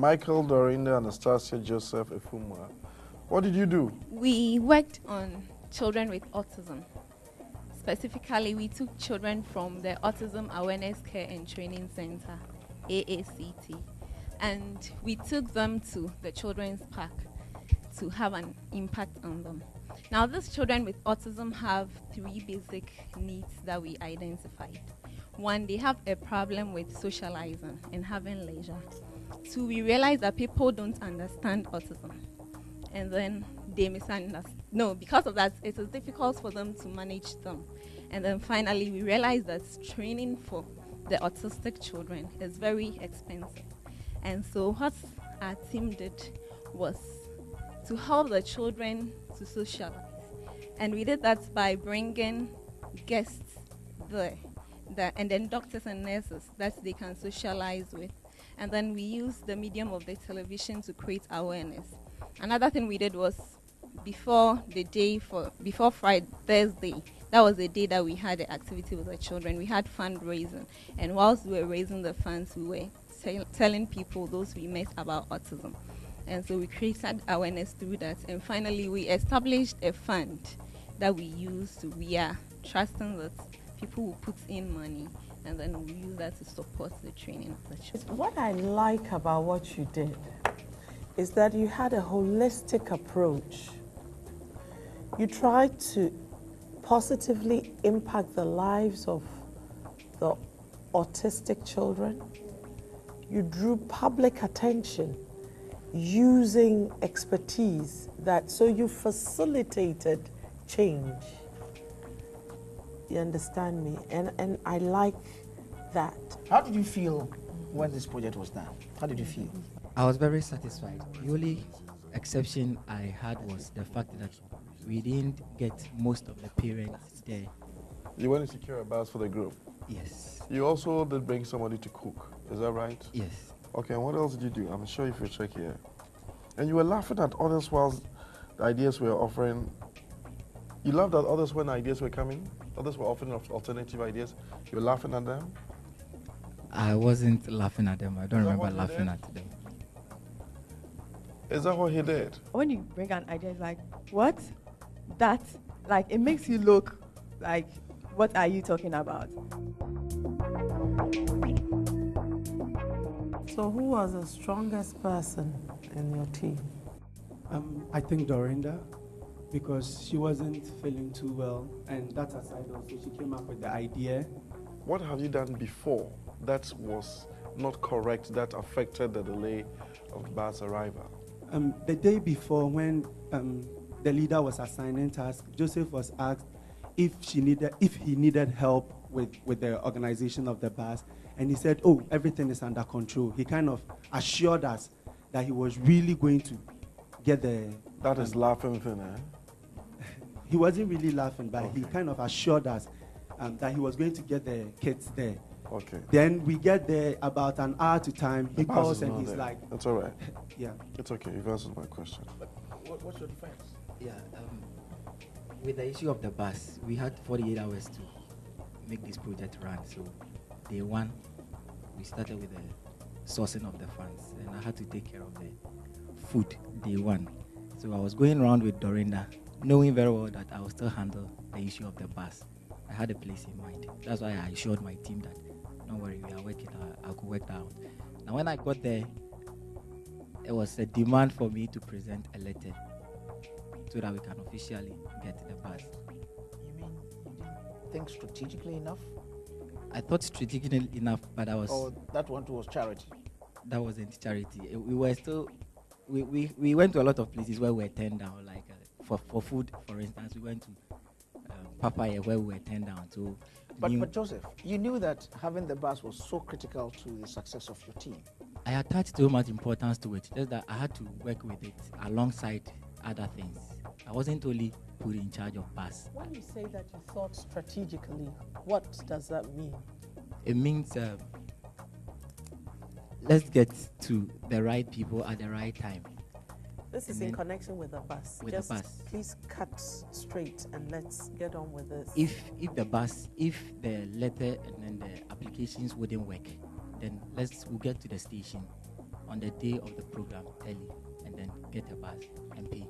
Michael, Dorinda, Anastasia, Joseph, Efumwa. What did you do? We worked on children with autism. Specifically, we took children from the Autism Awareness Care and Training Center, AACT, and we took them to the children's park to have an impact on them. Now, these children with autism have 3 basic needs that we identified. 1, they have a problem with socializing and having leisure. 2, we realize that people don't understand autism. And then they misunderstand. No, because of that, it is difficult for them to manage them. And then finally, we realize that training for the autistic children is very expensive. And so what our team did was to help the children to socialize. And we did that by bringing guests there, and then doctors and nurses that they can socialize with. And then we used the medium of the television to create awareness. Another thing we did was before Friday, Thursday, that was the day that we had the activity with the children. We had fundraising. And whilst we were raising the funds, we were telling people, those we met, about autism. And so we created awareness through that. And finally, we established a fund that we are trusting that people will put in money, and then we use that to support the training of the children. What I like about what you did is that you had a holistic approach. You tried to positively impact the lives of the autistic children. You drew public attention using expertise so you facilitated change. You understand me? And I like that. How did you feel when this project was done? How did you feel? I was very satisfied. The only exception I had was the fact that we didn't get most of the parents there. You went to secure a bus for the group? Yes. You also did bring somebody to cook, is that right? Yes. Okay, and what else did you do? I'm sure if you check here. And you were laughing at others whilst the ideas were offering. You laughed at others when ideas were coming? Others were offering alternative ideas. You were laughing at them? I wasn't laughing at them. I don't remember laughing at them. Is that what he did? When you bring an idea, it's like, what? That? Like, it makes you look like, what are you talking about? So who was the strongest person in your team? I think Dorinda, because she wasn't feeling too well, and that aside also, she came up with the idea. What have you done before that was not correct, that affected the delay of the bus arrival? The day before, when the leader was assigning tasks, Joseph was asked if he needed help with the organization of the bus, and he said, "Oh, everything is under control." He kind of assured us that he was really going to get the. That is laughing thing, eh? He wasn't really laughing, but okay. He kind of assured us that he was going to get the kids there. Okay. Then we get there about an hour to time. He calls and he's there. like, "That's all right." Yeah. It's okay. You've answered my question. What's your defense? Yeah. With the issue of the bus, we had 48 hours to make this project run. So day one, we started with the sourcing of the funds, and I had to take care of the food day one. So I was going around with Dorinda, knowing very well that I will still handle the issue of the bus. I had a place in mind. That's why I assured my team that, don't worry, we are working. I could work that out. Now, when I got there, it was a demand for me to present a letter so that we can officially get the bus. You mean you didn't think strategically enough? I thought strategically enough, but I was... Oh, that one too was charity? That wasn't charity. We were still... We went to a lot of places where we were turned down, like for food, for instance. We went to Papaya where we were turned down. So but Joseph, you knew that having the bus was so critical to the success of your team. I attached so much importance to it, just that I had to work with it alongside other things. I wasn't only put in charge of bus. When you say that you thought strategically, what does that mean? It means let's get to the right people at the right time. This is in connection with the bus. With Just the bus. Please cut straight and let's get on with this. If the letter and then the applications wouldn't work, then we'll get to the station on the day of the program early and then get a bus and pay.